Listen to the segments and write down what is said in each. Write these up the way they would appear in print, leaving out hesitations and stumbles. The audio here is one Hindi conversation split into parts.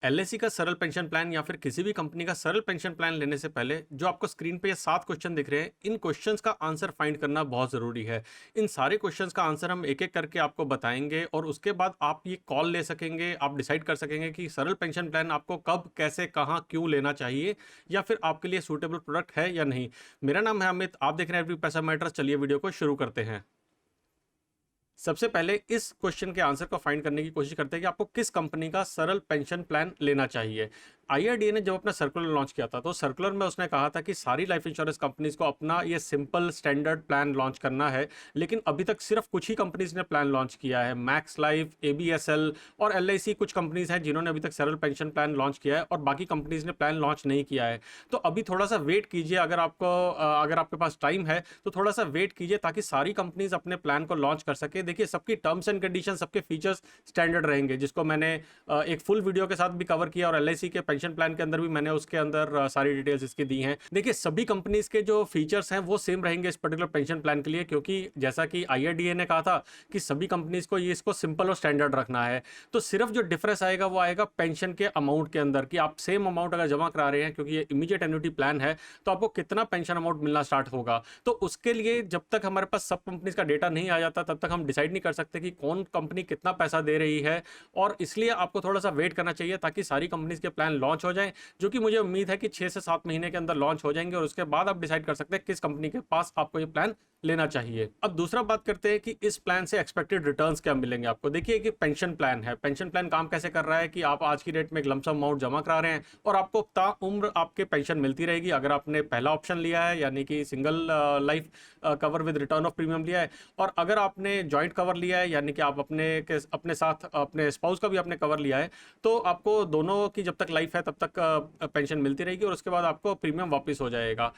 एलआईसी का सरल पेंशन प्लान या फिर किसी भी कंपनी का सरल पेंशन प्लान लेने से पहले जो आपको स्क्रीन पे ये 7 क्वेश्चन दिख रहे हैं, इन क्वेश्चंस का आंसर फाइंड करना बहुत ज़रूरी है। इन सारे क्वेश्चंस का आंसर हम एक-एक करके आपको बताएँगे और उसके बाद आप ये कॉल ले सकेंगे, आप डिसाइड कर सकेंगे कि सरल पेंशन प्लान आपको कब, कैसे, कहाँ, क्यों लेना चाहिए या फिर आपके लिए सूटेबल प्रोडक्ट है या नहीं। मेरा नाम है अमित, आप देख रहे हैं एवरी पैसा मैटर्स। चलिए वीडियो को शुरू करते हैं। सबसे पहले इस क्वेश्चन के आंसर को फाइंड करने की कोशिश करते हैं कि आपको किस कंपनी का सरल पेंशन प्लान लेना चाहिए। आईआरडीए ने जब अपना सर्कुलर लॉन्च किया था तो सर्कुलर में उसने कहा था कि सारी लाइफ इंश्योरेंस कंपनीज को अपना ये सिंपल स्टैंडर्ड प्लान लॉन्च करना है, लेकिन अभी तक सिर्फ कुछ ही कंपनीज ने प्लान लॉन्च किया है। मैक्स लाइफ, एबीएसएल और एलआईसी कुछ कंपनीज हैं जिन्होंने अभी तक सरल पेंशन प्लान लॉन्च किया है और बाकी कंपनीज ने प्लान लॉन्च नहीं किया है। तो अभी थोड़ा सा वेट कीजिए, अगर आपके पास टाइम है तो थोड़ा सा वेट कीजिए ताकि सारी कंपनीज अपने प्लान को लॉन्च कर सके। देखिए, सबकी टर्म्स एंड कंडीशन, सबके फीचर्स स्टैंडर्ड रहेंगे, जिसको मैंने एक फुल वीडियो के साथ भी कवर किया और एलआईसी के पेंशन प्लान के अंदर भी मैंने उसके अंदर सारी डिटेल्स इसकी दी हैं। देखिए, सभी कंपनीज के जो फीचर्स हैं वो सेम रहेंगे इस पर्टिकुलर पेंशन प्लान के लिए, क्योंकि जैसा कि आईआरडीए ने कहा था कि सभी कंपनीज को ये इसको सिंपल और स्टैंडर्ड रखना है। तो सिर्फ जो डिफरेंस आएगा वो आएगा पेंशन के अमाउंट के अंदर, कि आप सेम अमाउंट अगर जमा करा रहे हैं, क्योंकि ये इमीडिएट एन्युटी प्लान है, तो आपको कितना पेंशन अमाउंट मिलना स्टार्ट होगा। तो उसके लिए जब तक हमारे पास सब कंपनीज का डेटा नहीं आ जाता तब तक हम डिसाइड नहीं कर सकते कि कौन कंपनी कितना पैसा दे रही है। और इसलिए आपको थोड़ा सा वेट करना चाहिए ताकि सारी कंपनीज के प्लान लॉन्च हो जाएं, जो कि मुझे उम्मीद है कि 6 से 7 महीने के अंदर लॉन्च हो जाएंगे और उसके बाद आप डिसाइड कर सकते हैं किस कंपनी के पास आपको ये प्लान लेना चाहिए। अब दूसरा बात करते हैं कि इस प्लान से एक्सपेक्टेड रिटर्न्स क्या मिलेंगे आपको। देखिए कि पेंशन प्लान है, पेंशन प्लान काम कैसे कर रहा है कि आप आज की डेट में एक लमसम अमाउंट जमा करा रहे हैं और आपको ताउम्र आपके पेंशन मिलती रहेगी। अगर आपने पहला ऑप्शन लिया है यानी कि single life cover with return of premium लिया है, और अगर आपने जॉइंट कवर लिया है यानी कि आप अपने साथ अपने स्पाउस का भी आपने कवर लिया है, तो आपको दोनों की जब तक लाइफ है तब तक पेंशन मिलती रहेगी और उसके बाद आपको प्रीमियम वापस हो जाएगा।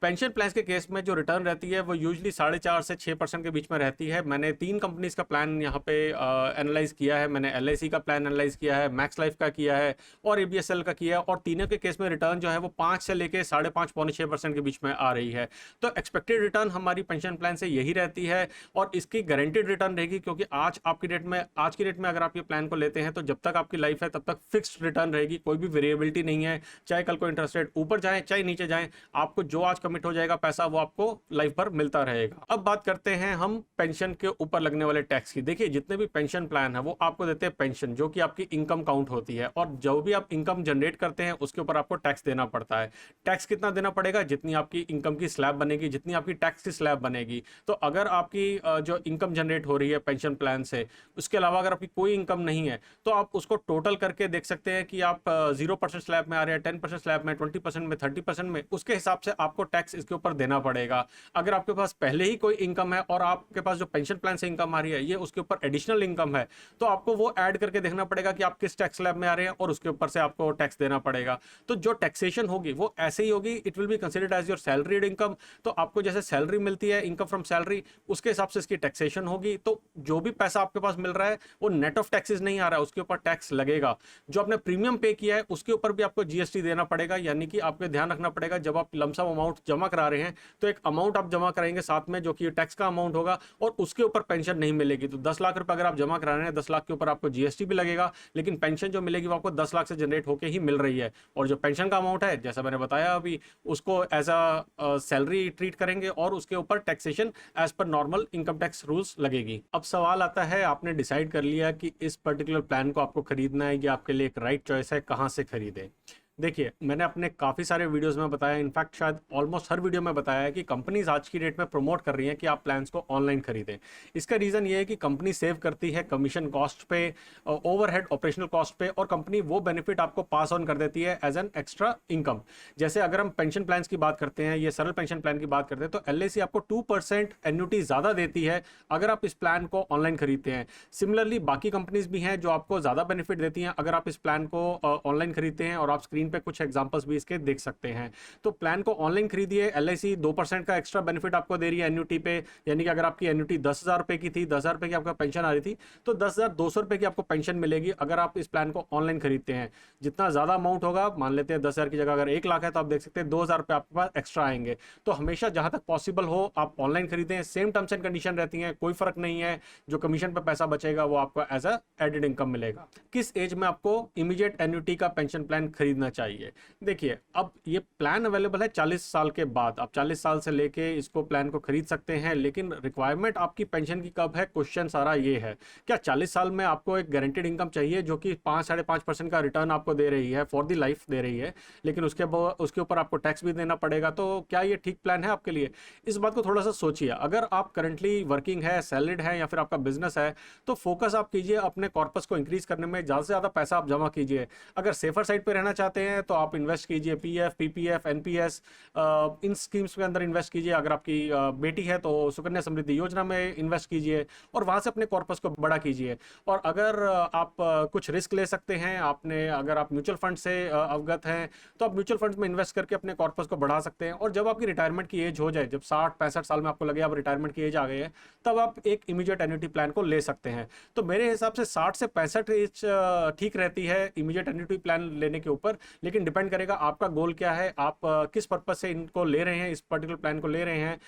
पेंशन प्लान्स के केस में जो रिटर्न रहती है वो यूजली 4.5 से 6% के बीच में रहती है। मैंने 3 कंपनीज का प्लान यहाँ पे एनालाइज किया है। मैंने एलआईसी का प्लान एनालाइज किया है, मैक्स लाइफ का किया है और एबीएसएल का किया है, और तीनों के केस में रिटर्न जो है वो 5 से लेके 5.5 पौने 6% के बीच में आ रही है। तो एक्सपेक्टेड रिटर्न हमारी पेंशन प्लान से यही रहती है और इसकी गारंटेड रिटर्न रहेगी, क्योंकि आज की डेट में अगर आप ये प्लान को लेते हैं तो जब तक आपकी लाइफ है तब तक फिक्स्ड रिटर्न रहेगी, कोई भी वेरिएबिलिटी नहीं है। चाहे कल को इंटरेस्ट रेट ऊपर जाए चाहे नीचे जाए, आपको जो आज कमिट हो जाएगा पैसा वो आपको लाइफ भर मिलता रहेगा। अब बात करते हैं हम पेंशन के ऊपर लगने वाले टैक्स की। देखिए, जितने भी पेंशन प्लान है वो आपको देते हैं पेंशन, जो कि आपकी इनकम काउंट होती है, और जो भी आप इनकम जनरेट करते हैं उसके ऊपर आपको टैक्स देना पड़ता है। टैक्स कितना देना पड़ेगा? जितनी आपकी इनकम की स्लैब बनेगी, जितनी आपकी टैक्स की स्लैब बनेगी। तो अगर आपकी जो इनकम जनरेट हो रही है पेंशन प्लान से, उसके अलावा अगर आपकी कोई इनकम नहीं है, तो आप उसको टोटल करके देख सकते हैं कि आप 0% स्लैब में आ रहे हैं, 10% स्लैब में, 20% में, 30% में, उसके हिसाब से आपको टैक्स इसके ऊपर देना पड़ेगा। अगर आपके पास पहले ही कोई इनकम है और आपके पास जो पेंशन प्लान से इनकम आ रही है ये उसके ऊपर एडिशनल इनकम है, तो आपको वो ऐड करके देखना पड़ेगा कि आप किस टैक्स स्लैब में आ रहे हैं और उसके ऊपर से आपको टैक्स देना पड़ेगा। तो जो टैक्सेशन होगी वो ऐसे ही होगी, it will be considered as your salaried income. तो आपको जैसे सैलरी मिलती है, इनकम फ्रॉम सैलरी, उसके हिसाब से इसकी टैक्सेशन होगी। तो जो भी पैसा आपके पास मिल रहा है वो नेट ऑफ टैक्सेस नहीं आ रहा है, उसके ऊपर टैक्स लगेगा। जो आपने प्रीमियम पे किया है उसके ऊपर भी आपको जीएसटी देना पड़ेगा, यानी कि आपको ध्यान रखना पड़ेगा जब आप लमसम अमाउंट जमा करा रहे हैं तो एक अमाउंट आप जमा कराएंगे साथ में जो कि टैक्स का अमाउंट होगा और उसके ऊपर पेंशन नहीं मिलेगी। तो 10 लाख रुपए अगर आप जमा करा रहे हैं, 10 लाख के ऊपर आपको जीएसटी भी लगेगा, लेकिन पेंशन जो मिलेगी वो आपको 10 लाख से जनरेट होकर ही मिल रही है। और जो पेंशन का अमाउंट है, जैसा मैंने बताया अभी, उसको एज अ सैलरी ट्रीट करेंगे और उसके ऊपर टैक्सेशन एज पर नॉर्मल इनकम टैक्स रूल्स लगेगी। अब सवाल आता है, आपने डिसाइड कर लिया कि इस पर्टिकुलर प्लान को आपको खरीदना है, ये आपके लिए एक राइट चॉइस है, कहां से खरीदें। देखिए, मैंने अपने काफ़ी सारे वीडियोस में बताया, इनफैक्ट शायद ऑलमोस्ट हर वीडियो में बताया है कि कंपनीज आज की डेट में प्रमोट कर रही हैं कि आप प्लान्स को ऑनलाइन खरीदें। इसका रीज़न ये है कि कंपनी सेव करती है कमीशन कॉस्ट पे, ओवरहेड ऑपरेशनल कॉस्ट पे, और कंपनी वो बेनिफिट आपको पास ऑन कर देती है एज एन एक्स्ट्रा इनकम। जैसे अगर हम पेंशन प्लान्स की बात करते हैं, ये सरल पेंशन प्लान की बात करते हैं, तो एलआईसी आपको 2% एन्युटी ज़्यादा देती है अगर आप इस प्लान को ऑनलाइन खरीदते हैं। सिमिलरली बाकी कंपनीज भी हैं जो आपको ज़्यादा बेनिफिट देती हैं अगर आप इस प्लान को ऑनलाइन खरीदते हैं। और आप स्क्रीन स्क्रीन पे कुछ एग्जांपल्स भी इसके देख सकते हैं। तो प्लान को ऑनलाइन खरीदिए, एलआईसी 2% का एक्स्ट्रा बेनिफिट आपको दे रही है एन्युटी पे, यानी कि अगर आपकी एन्युटी 10,000 रुपए की थी, 10,000 रुपए की आपका पेंशन आ रही थी, तो 10,200 रुपए की आपको पेंशन मिलेगी अगर आप इस प्लान को ऑनलाइन खरीदते हैं। जितना ज़्यादा अमाउंट होगा, मान लेते हैं 10,000 की जगह अगर 1 लाख है, तो आप देख सकते हैं 2,000 रुपये आपके पास एक्स्ट्रा आएंगे। तो हमेशा जहां तक पॉसिबल हो आप ऑनलाइन खरीदें, सेम टर्म्स एंड कंडीशन रहती हैं, कोई फर्क नहीं है। जो कमीशन पर पैसा बचेगा वो आपको एज अ एडेड इनकम मिलेगा। किस एज में आपको इमीडिएट एन्युटी का पेंशन प्लान खरीदना चाहिए? देखिए, अब ये प्लान अवेलेबल है 40 साल के बाद। आप 40 साल से लेके इसको प्लान को खरीद सकते हैं, लेकिन रिक्वायरमेंट आपकी पेंशन की कब है, क्वेश्चन सारा ये है। क्या 40 साल में आपको एक गारंटेड इनकम चाहिए जो कि 5-5.5% का रिटर्न आपको दे रही है, फॉर दी लाइफ दे रही है, लेकिन उसके ऊपर आपको टैक्स भी देना पड़ेगा? तो क्या ये ठीक प्लान है आपके लिए? इस बात को थोड़ा सा सोचिए। अगर आप करंटली वर्किंग है, सैलरीड है, या फिर आपका बिजनेस है, तो फोकस आप कीजिए अपने कॉर्पस को इंक्रीज करने में, ज़्यादा से ज़्यादा पैसा आप जमा कीजिए। अगर सेफर साइड पे रहना चाहते हैं तो आप इन्वेस्ट कीजिए, पीएफ, पीपीएफ, एनपीएस, इन स्कीम्स के अंदर इन्वेस्ट कीजिए। अगर आपकी बेटी है तो सुकन्या समृद्धि योजना में इन्वेस्ट कीजिए और वहां से अपने कॉर्पस को बड़ा कीजिए। और अगर आप कुछ रिस्क ले सकते हैं, अगर आप म्यूचुअल फंड से अवगत हैं, तो आप म्यूचुअल फंड्स में इन्वेस्ट करके अपने कॉर्पस को बढ़ा सकते हैं। और जब आपकी रिटायरमेंट की एज हो जाए, जब 60-65 साल में आपको लगे अब रिटायरमेंट की एज आ गई है, तब आप एक इमीडिएट एन्युटी प्लान को ले सकते हैं। तो मेरे हिसाब से 60 से 65 एज ठीक रहती है इमीडिएट एन्युटी प्लान लेने के ऊपर। लेकिन डिपेंड करेगा आपका गोल क्या है, आप किस पर्पज से इनको ले रहे हैं, इस पर्टिकुलर प्लान को ले रहे हैं,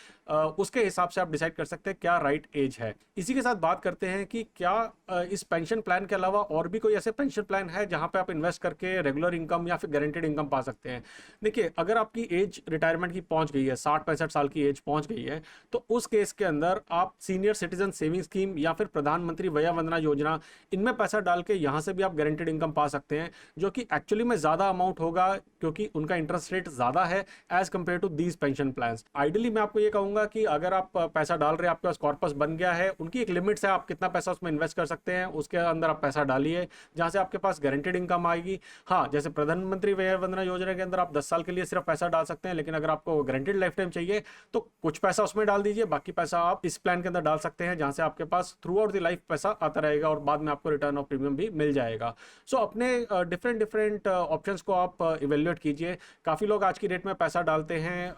उसके हिसाब से आप डिसाइड कर सकते हैं क्या राइट एज है। इसी के साथ बात करते हैं कि क्या इस पेंशन प्लान के अलावा और भी कोई ऐसे पेंशन प्लान है जहां पे आप इन्वेस्ट करके रेगुलर इनकम या फिर गारंटेड इनकम पा सकते हैं। देखिए, अगर आपकी एज रिटायरमेंट की पहुंच गई है, 60-65 साल की एज पहुंच गई है, तो उस केस के अंदर आप सीनियर सिटीजन सेविंग स्कीम या फिर प्रधानमंत्री वया वंदना योजना, इनमें पैसा डाल के यहां से भी आप गारंटेड इनकम पा सकते हैं, जो कि एक्चुअली में ज्यादा अमाउंट होगा क्योंकि उनका इंटरेस्ट रेट ज्यादा है as compared to these pension plans. Ideally मैं आपको ये कहूंगा कि अगर आप पैसा डाल रहे हैं, आपके पास कॉर्पस बन गया है, उनकी एक लिमिट्स है, आप कितना पैसा उसमें इन्वेस्ट कर सकते हैं, उसके अंदर आप पैसा डालिए जहां से आपके पास गारंटेड इनकम आएगी। हाँ, जैसे प्रधानमंत्री वय वंदना योजना के अंदर आप 10 साल के लिए सिर्फ पैसा डाल सकते हैं, लेकिन अगर आपको गारंटेड लाइफ टाइम चाहिए तो कुछ पैसा उसमें डाल दीजिए, बाकी पैसा आप इस प्लान के अंदर डाल सकते हैं, जहां से आपके pass through out the life पैसा आता रहेगा और बाद में आपको रिटर्न ऑफ प्रीमियम भी मिल जाएगा। सो अपने डिफरेंट ऑप्शंस को आप इवेल्युएट कीजिए। काफ़ी लोग आज की डेट में पैसा डालते हैं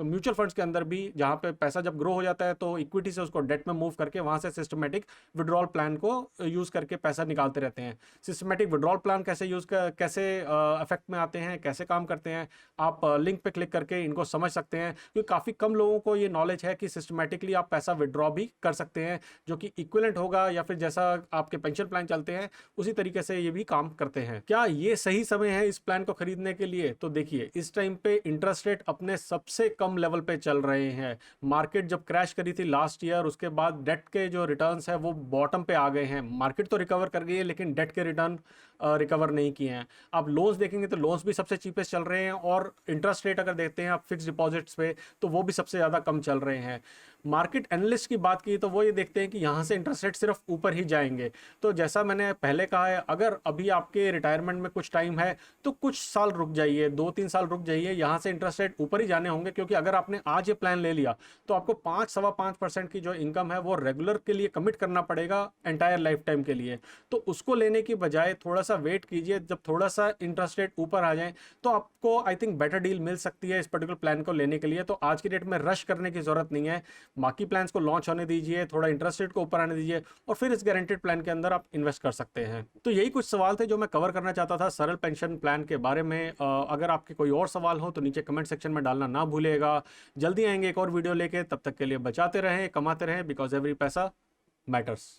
म्यूचुअल फंड्स के अंदर भी, जहां पे पैसा जब ग्रो हो जाता है तो इक्विटी से उसको डेट में मूव करके वहां से सिस्टमेटिक विड्रॉल प्लान को यूज करके पैसा निकालते रहते हैं। सिस्टमेटिक विड्रॉल प्लान कैसे इफेक्ट में आते हैं, कैसे काम करते हैं, आप लिंक पे क्लिक करके इनको समझ सकते हैं, क्योंकि काफ़ी कम लोगों को ये नॉलेज है कि सिस्टमेटिकली आप पैसा विड्रॉ भी कर सकते हैं, जो कि इक्विवेलेंट होगा या फिर जैसा आपके पेंशन प्लान चलते हैं उसी तरीके से ये भी काम करते हैं। क्या ये सही समय है इस प्लान को खरीदने के लिए? तो देखिए, इस टाइम पे इंटरेस्ट रेट अपने सबसे कम लेवल पे चल रहे हैं। मार्केट जब क्रैश करी थी लास्ट ईयर, उसके बाद डेट के जो रिटर्न्स है वो बॉटम पे आ गए हैं। मार्केट तो रिकवर कर गई है, लेकिन डेट के रिटर्न रिकवर नहीं किए हैं। आप लोन्स देखेंगे तो लोन्स भी सबसे चीपेस्ट चल रहे हैं, और इंटरेस्ट रेट अगर देखते हैं आप फिक्स डिपॉजिट्स पे, तो वो भी सबसे ज़्यादा कम चल रहे हैं। मार्केट एनालिस्ट की बात की तो वो ये देखते हैं कि यहाँ से इंटरेस्ट रेट सिर्फ ऊपर ही जाएंगे। तो जैसा मैंने पहले कहा है, अगर अभी आपके रिटायरमेंट में कुछ टाइम है तो कुछ साल रुक जाइए, 2-3 साल रुक जाइए, यहाँ से इंटरेस्ट रेट ऊपर ही जाने होंगे। क्योंकि अगर आपने आज ये प्लान ले लिया तो आपको 5-5.25% की जो इनकम है वो रेगुलर के लिए कमिट करना पड़ेगा एंटायर लाइफ टाइम के लिए। तो उसको लेने की बजाय थोड़ा सा वेट कीजिए, जब थोड़ा सा इंटरेस्ट रेट ऊपर आ जाए तो आपको आई थिंक बेटर डील मिल सकती है इस पर्टिकुलर प्लान को लेने के लिए। तो आज की डेट में रश करने की जरूरत नहीं है, बाकी प्लान्स को लॉन्च होने दीजिए, थोड़ा इंटरेस्ट रेट को ऊपर आने दीजिए, और फिर इस गारंटेड प्लान के अंदर आप इन्वेस्ट कर सकते हैं। तो यही कुछ सवाल थे जो मैं कवर करना चाहता था सरल पेंशन प्लान के बारे में। अगर आपके कोई और सवाल हो तो नीचे कमेंट सेक्शन में डालना ना भूलिएगा। जल्दी आएंगे एक और वीडियो लेके, तब तक के लिए बचाते रहें, कमाते रहें, बिकॉज एवरी पैसा मैटर्स।